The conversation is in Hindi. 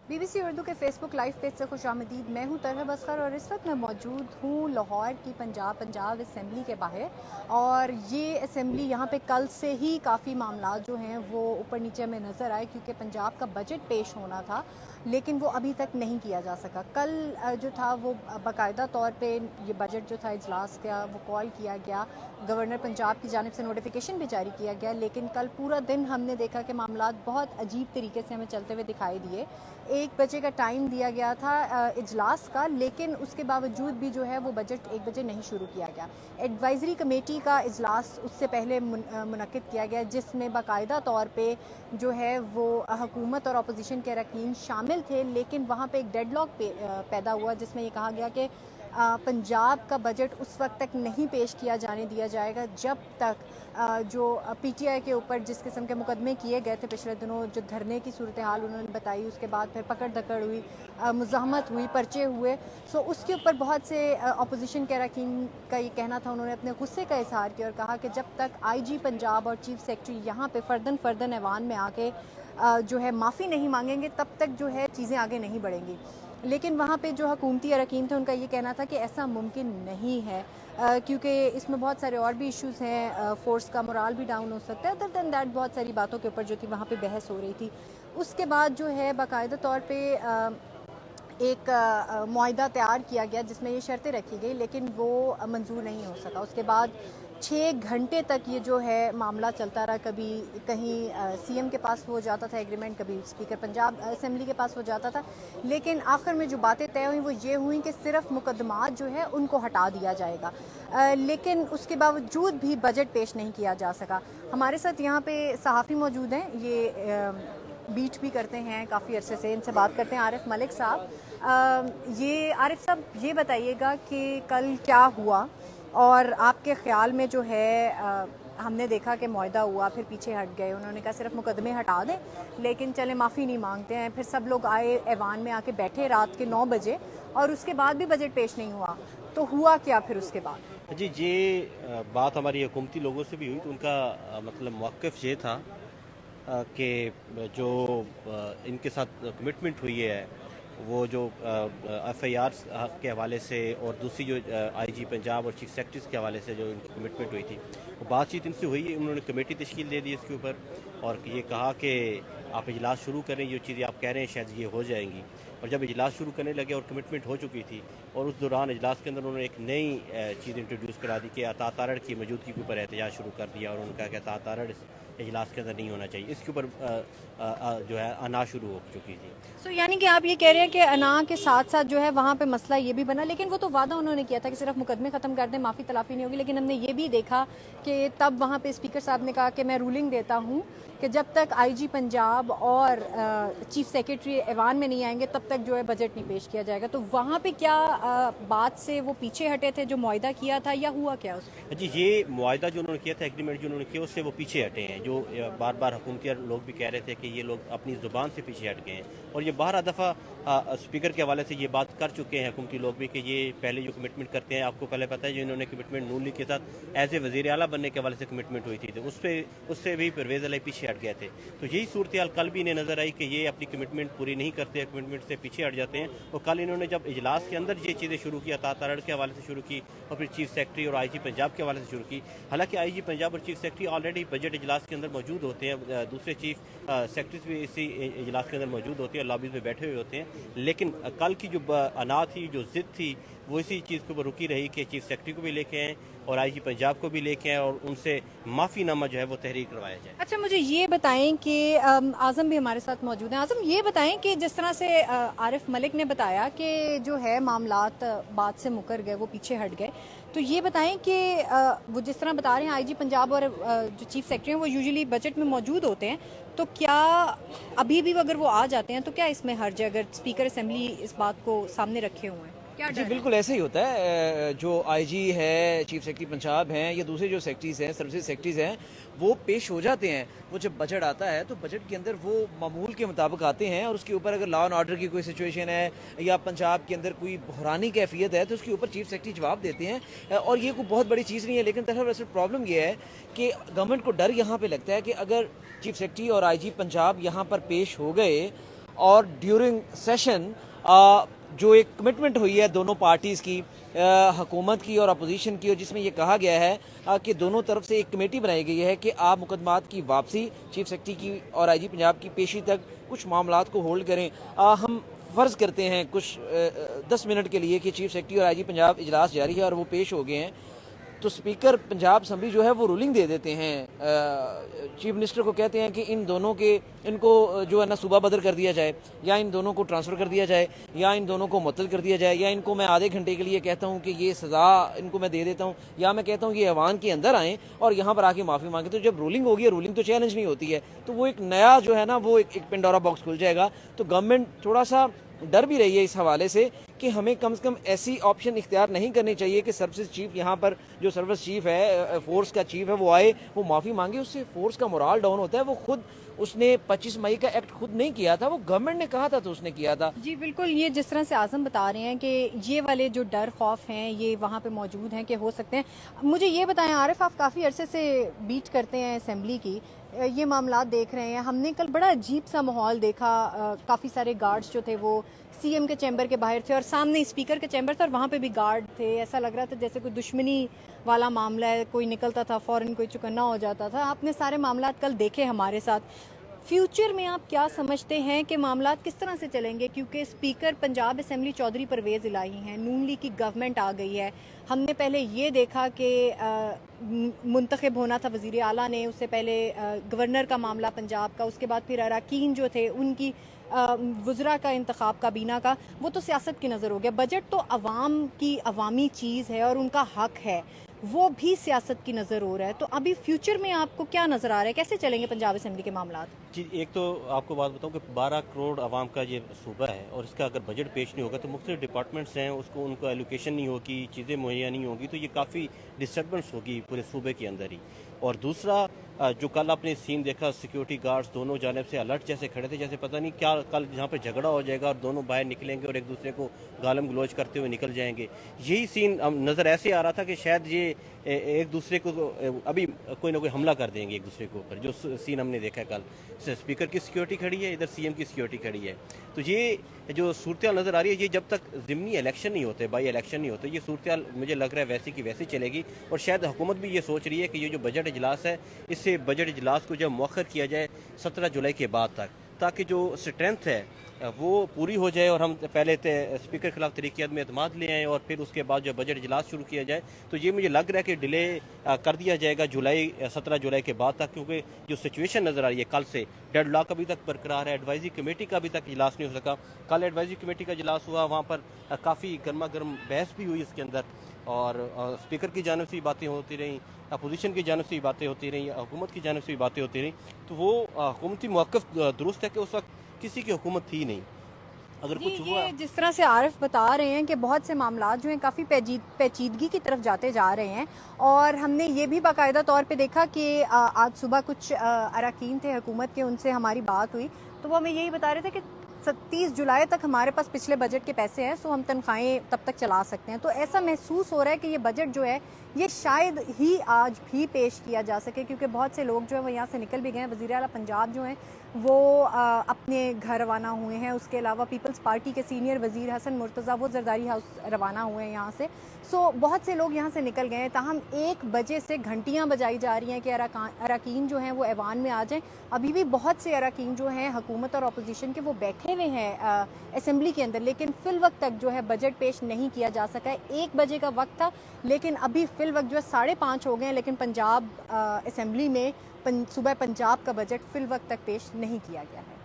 BBC उर्दू के फेसबुक लाइव पेज से खुशामदीद। मैं हूं तरह बसकर और इस वक्त मैं मौजूद हूं लाहौर की पंजाब असम्बली के बाहर। और ये असम्बली यहाँ पे कल से ही काफ़ी मामला जो हैं वो ऊपर नीचे में नज़र आए, क्योंकि पंजाब का बजट पेश होना था लेकिन वो अभी तक नहीं किया जा सका। कल जो था वो बाकायदा तौर पे ये बजट जो था इजलास का वो कॉल किया गया, गवर्नर पंजाब की जानिब से नोटिफिकेशन भी जारी किया गया, लेकिन कल पूरा दिन हमने देखा कि मामला बहुत अजीब तरीके से हमें चलते हुए दिखाई दिए। 1 बजे का टाइम दिया गया था इजलास का, लेकिन उसके बावजूद भी जो है वो बजट 1 बजे नहीं शुरू किया गया। एडवाइज़री कमेटी का इजलास उससे पहले मुनक्किद किया गया, जिसमें बाकायदा तौर पे जो है वो हुकूमत और अपोजिशन के अरकान शामिल थे, लेकिन वहाँ पे एक डेडलॉक पैदा हुआ जिसमें ये कहा गया कि पंजाब का बजट उस वक्त तक नहीं पेश किया जाने दिया जाएगा जब तक जो PTI के ऊपर जिस किस्म के मुकदमे किए गए थे पिछले दिनों, जो धरने की सूरत हाल उन्होंने बताई, उसके बाद फिर पकड़ धकड़ हुई, मुज़ाहमत हुई, पर्चे हुए। सो उसके ऊपर बहुत से अपोजिशन के अरकान का ये कहना था, उन्होंने अपने गुस्से का इजहार किया और कहा कि जब तक IG पंजाब और चीफ सेक्रेटरी यहाँ पे फ़र्दन ऐवान में आके जो है माफ़ी नहीं मांगेंगे तब तक जो है चीज़ें आगे नहीं बढ़ेंगी। लेकिन वहाँ पे जो हुकूमती अरकान थे उनका ये कहना था कि ऐसा मुमकिन नहीं है, क्योंकि इसमें बहुत सारे और भी इश्यूज़ हैं, फ़ोर्स का मोराल भी डाउन हो सकता है। अदर दैन दैट बहुत सारी बातों के ऊपर जो थी वहाँ पे बहस हो रही थी। उसके बाद जो है बाकायदा तौर पे एक मुआहदा तैयार किया गया जिसमें ये शर्तें रखी गई, लेकिन वो मंजूर नहीं हो सका। उसके बाद 6 घंटे तक ये जो है मामला चलता रहा। कभी कहीं CM के पास हो जाता था एग्रीमेंट, कभी स्पीकर पंजाब असम्बली के पास हो जाता था, लेकिन आखिर में जो बातें तय हुई वो ये हुई कि सिर्फ मुकदमात जो है उनको हटा दिया जाएगा, लेकिन उसके बावजूद भी बजट पेश नहीं किया जा सका। हमारे साथ यहाँ पे सहाफ़ी मौजूद हैं, ये बीट भी करते हैं काफ़ी अरसे से, इनसे बात करते हैं। आरिफ मलिक साहब, ये आरिफ साहब ये बताइएगा कि कल क्या हुआ और आपके ख्याल में जो है हमने देखा कि मुआहदा हुआ, फिर पीछे हट गए, उन्होंने कहा सिर्फ मुकदमे हटा दें, लेकिन चले माफ़ी नहीं मांगते हैं। फिर सब लोग आए, ऐवान में आके बैठे रात के 9 बजे और उसके बाद भी बजट पेश नहीं हुआ। तो हुआ क्या फिर उसके बाद? जी, ये बात हमारी हुकूमती लोगों से भी हुई तो उनका मतलब मौक़िफ़ ये था कि जो इनके साथ कमिटमेंट हुई है वो जो FIR के हवाले से और दूसरी जो IG पंजाब और चीफ सेक्रेटरी के हवाले से जो इनकी कमिटमेंट हुई थी वो बातचीत इनसे हुई। उन्होंने कमेटी तश्कील दे दी इसके ऊपर और ये कहा कि आप इजलास शुरू करें, ये चीज़ें आप कह रहे हैं शायद ये हो जाएंगी। और जब इजलास शुरू करने लगे और कमिटमेंट हो चुकी थी और उस दौरान इजलास के अंदर उन्होंने एक नई चीज़ इंट्रोड्यूस करा दी कि अतातारड़ की मौजूदगी के ऊपर एहतजाज शुरू कर दिया और उन्होंने कहा कि अतातारड़ इजलास के अंदर नहीं होना चाहिए। इसके ऊपर जो है अना शुरू हो चुकी थी। सो यानी कि आप ये कह रहे हैं कि अना के साथ साथ जो है वहाँ पे मसला ये भी बना, लेकिन वो तो वादा उन्होंने किया था कि सिर्फ मुकदमे ख़त्म कर दें, माफ़ी तलाफ़ी नहीं होगी। लेकिन हमने ये भी देखा कि तब वहाँ पे स्पीकर साहब ने कहा कि मैं रूलिंग देता हूँ कि जब तक IG पंजाब और चीफ सेक्रेटरी ऐवान में नहीं आएंगे तब तक जो है बजट नहीं पेश किया जाएगा। तो वहाँ पे क्या बात से वो पीछे हटे थे जो मुआहदा किया था, या हुआ क्या उसमें? जी, ये मुआहदा जो उन्होंने किया था, एग्रीमेंट जो उन्होंने किया उससे वो पीछे हटे हैं। जो बार बार हुकूमती लोग भी कह रहे थे कि ये लोग अपनी ज़ुबान से पीछे हट गए हैं और ये 12 दफ़ा स्पीकर के हवाले से ये बात कर चुके हैं हुकूमती लोग भी कि ये पहले जो कमिटमेंट करते हैं, आपको पहले पता है जो इन्होंने कमिटमेंट नून लीग के साथ एज ए वज़ीर आला बनने के हवाले से कमिटमेंट हुई थी, तो उससे भी परवेज़ अली पीछे हट गए थे। तो यही सूरत हाल कल भी इन्हें नज़र आई कि ये अपनी कमिटमेंट पूरी नहीं करते, कमिटमेंट से पीछे हट जाते हैं। और कल इन्होंने जब इजलास के अंदर ये चीज़ें शुरू की, अतातारड़ के हवाले से शुरू की और फिर चीफ सेक्रेटरी और IG पंजाब के हवाले से शुरू की। हालांकि IG पंजाब और चीफ सेक्रेटरी ऑलरेडी बजट इजलास के अंदर मौजूद होते हैं, दूसरे चीफ सेक्रेटरीज भी इसी इजलास के अंदर मौजूद होते हैं और लॉबीज में बैठे हुए होते हैं। लेकिन कल की जो अना थी, जो जिद थी, वो इसी चीज़ के ऊपर रुकी रही कि चीफ सेक्रेटरी को भी लेके आएँ और IG पंजाब को भी लेके आएँ और उनसे माफ़ीनामा जो है वो तहरीर करवाया जाए। अच्छा, मुझे ये बताएं कि आज़म भी हमारे साथ मौजूद हैं। आज़म, ये बताएं कि जिस तरह से आरिफ मलिक ने बताया कि जो है मामलात बात से मुकर गए, वो पीछे हट गए, तो ये बताएं कि वो जिस तरह बता रहे हैं IG पंजाब और जो चीफ सेक्रेटरी हैं वो यूजुअली बजट में मौजूद होते हैं, तो क्या अभी भी अगर वो आ जाते हैं तो क्या इसमें हर्ज है अगर स्पीकर असम्बली इस बात को सामने रखे हुए हैं? जी बिल्कुल ऐसे ही होता है। जो IG है, चीफ सेक्रेटरी पंजाब हैं या दूसरे जो सेक्रेटरीज हैं, सर्विसेज सेक्रेटरीज हैं, वो पेश हो जाते हैं। वो जब बजट आता है तो बजट के अंदर वो मामूल के मुताबिक आते हैं और उसके ऊपर अगर लॉ एंड ऑर्डर की कोई सिचुएशन है या पंजाब के अंदर कोई बहरानी कैफियत है तो उसके ऊपर चीफ सेक्रेटरी जवाब देते हैं। और ये कोई बहुत बड़ी चीज़ नहीं है, लेकिन दरअसल प्रॉब्लम ये है कि गवर्नमेंट को डर यहाँ पर लगता है कि अगर चीफ सेक्रेटरी और IG पंजाब यहाँ पर पेश हो गए और ड्यूरिंग सेशन जो एक कमिटमेंट हुई है दोनों पार्टीज़ की, हुकूमत की और अपोजिशन की, और जिसमें यह कहा गया है कि दोनों तरफ से एक कमेटी बनाई गई है कि आप मुकदमात की वापसी, चीफ सेक्रेटरी की और आईजी पंजाब की पेशी तक कुछ मामलात को होल्ड करें। हम फ़र्ज़ करते हैं कुछ 10 मिनट के लिए कि चीफ सेक्रेटरी और आईजी पंजाब इजलास जारी है और वो पेश हो गए हैं, तो स्पीकर पंजाब असम्बली जो है वो रूलिंग दे देते हैं, चीफ मिनिस्टर को कहते हैं कि इन दोनों के, इनको जो है ना सूबा बदर कर दिया जाए, या इन दोनों को ट्रांसफ़र कर दिया जाए, या इन दोनों को मुअत्तल कर दिया जाए, या इनको मैं आधे घंटे के लिए कहता हूँ कि ये सज़ा इनको मैं दे देता हूँ, या मैं कहता हूँ कि ऐवान के अंदर आएँ और यहाँ पर आके माफ़ी मांगे। तो जब रूलिंग होगी, रूलिंग तो चैलेंज नहीं होती है, तो वो एक नया जो है ना वो एक पेंडोरा बॉक्स खुल जाएगा। तो गवर्नमेंट थोड़ा सा डर भी रही है इस हवाले से कि हमें कम से कम ऐसी ऑप्शन इख्तियार नहीं करनी चाहिए कि सर्विस चीफ, यहाँ पर जो सर्विस चीफ है, फोर्स का चीफ है, वो आए, वो माफ़ी मांगे, उससे फोर्स का मोराल डाउन होता है। वो खुद उसने 25 मई का एक्ट खुद नहीं किया था, वो गवर्नमेंट ने कहा था तो उसने किया था। जी बिल्कुल, ये जिस तरह से आज़म बता रहे हैं कि ये वाले जो डर खौफ हैं ये वहाँ पे मौजूद हैं कि हो सकते हैं। मुझे ये बताएं आरिफ, आप काफ़ी अरसे से बीट करते हैं असेंबली की, ये मामला देख रहे हैं। हमने कल बड़ा अजीब सा माहौल देखा, काफ़ी सारे गार्ड्स जो थे वो सीएम के चैम्बर के बाहर थे और सामने स्पीकर के चैम्बर था और वहाँ पे भी गार्ड थे। ऐसा लग रहा था जैसे कोई दुश्मनी वाला मामला है, कोई निकलता था फ़ौरन कोई चुकन्ना हो जाता था। आपने सारे मामला कल देखे हमारे साथ। फ्यूचर में आप क्या समझते हैं कि मामला किस तरह से चलेंगे, क्योंकि स्पीकर पंजाब असेंबली चौधरी परवेज़ इलाही हैं, नून लीग की गवर्नमेंट आ गई है। हमने पहले ये देखा कि मुंतखब होना था वज़ीर आला ने, उससे पहले गवर्नर का मामला पंजाब का, उसके बाद फिर अरकान जो थे उनकी वज़रा का इंतखाब काबीना का, वो तो सियासत की नज़र हो गया। बजट तो अवाम की अवामी चीज़ है और उनका हक है, वो भी सियासत की नज़र हो रहा है। तो अभी फ्यूचर में आपको क्या नज़र आ रहा है, कैसे चलेंगे पंजाब असेंबली के मामला? जी, एक तो आपको बात बताऊं कि 12 करोड़ आवाम का ये सूबा है और इसका अगर बजट पेश नहीं होगा तो मुख्तलिफ डिपार्टमेंट्स हैं, उसको उनको एलोकेशन नहीं होगी, चीज़ें मुहैया नहीं होगी, तो ये काफ़ी डिस्टर्बेंस होगी पूरे सूबे के अंदर ही। और दूसरा, जो कल आपने सीन देखा, सिक्योरिटी गार्ड्स दोनों जानिब से अलर्ट जैसे खड़े थे, जैसे पता नहीं क्या कल यहाँ पे झगड़ा हो जाएगा और दोनों बाहर निकलेंगे और एक दूसरे को गालम गलोच करते हुए निकल जाएंगे। यही सीन नज़र ऐसे आ रहा था कि शायद ये एक दूसरे को अभी कोई ना कोई हमला कर देंगे एक दूसरे के ऊपर, जो सीन हमने देखा कल। स्पीकर की सिक्योरिटी खड़ी है, इधर सीएम की सिक्योरिटी खड़ी है। तो ये जो सूरत नज़र आ रही है, ये जब तक ज़िमनी इलेक्शन नहीं होते, बाई इलेक्शन नहीं होते, ये सूरत मुझे लग रहा है वैसी की वैसी चलेगी। और शायद हुकूमत भी ये सोच रही है कि ये जो बजट इजलास है, इससे बजट इजलास को जब मौखर किया जाए 17 जुलाई के बाद तक, ताकि जो स्ट्रेंथ है वो पूरी हो जाए और हम पहले स्पीकर के खिलाफ तरीक़ियत में एतमाद ले आएँ और फिर उसके बाद जो बजट इजलास शुरू किया जाए। तो ये मुझे लग रहा है कि डिले कर दिया जाएगा 17 जुलाई के बाद तक, क्योंकि जो सिचुएशन नज़र आ रही है कल से, डेडलॉक अभी तक बरकरार है। एडवाइजरी कमेटी का अभी तक इजलास नहीं हो सका। कल एडवाइजरी कमेटी का इजलास हुआ, वहाँ पर काफ़ी गर्मा गर्म बहस भी हुई इसके अंदर, और स्पीकर की जानिब से बातें होती रहीं, अपोजिशन की जानिब से बातें होती रहीं, हुकूमत की जानिब से बातें होती रहीं। तो वो हुकूमती मौक़िफ़ दुरुस्त है कि उस वक्त किसी की हुकूमत थी नहीं। अगर कुछ हुआ, जिस तरह से आरिफ बता रहे हैं कि बहुत से मामला जो हैं काफ़ी पेचीदगी की तरफ जाते जा रहे हैं, और हमने ये भी बाकायदा तौर पे देखा कि आज सुबह कुछ अरकान थे हुकूमत के, उनसे हमारी बात हुई तो वो हमें यही बता रहे थे कि 30 जुलाई तक हमारे पास पिछले बजट के पैसे हैं, सो हम तनख्वाहें तब तक चला सकते हैं। तो ऐसा महसूस हो रहा है कि ये बजट जो है ये शायद ही आज भी पेश किया जा सके, क्योंकि बहुत से लोग जो है वो यहाँ से निकल भी गए हैं। वज़ीर आला पंजाब जो हैं वो अपने घर रवाना हुए हैं। उसके अलावा पीपल्स पार्टी के सीनियर वज़ीर हसन मुर्तज़ा वो जरदारी हाउस रवाना हुए हैं यहाँ से। सो बहुत से लोग यहाँ से निकल गए हैं। ताहम 1 बजे से घंटियाँ बजाई जा रही हैं कि अरकान जो हैं वो ऐवान में आ जाएं। अभी भी बहुत से अरकान जो हैं हुकूमत और अपोजिशन के वो बैठे हुए हैं असेंबली के अंदर, लेकिन फ़िल वक्त तक जो है बजट पेश नहीं किया जा सका है। 1 बजे का वक्त था, लेकिन अभी फ़िल वक्त जो है 5:30 हो गए हैं, लेकिन पंजाब असेंबली में सूबा पंजाब का बजट फ़िल वक्त तक पेश नहीं किया गया है।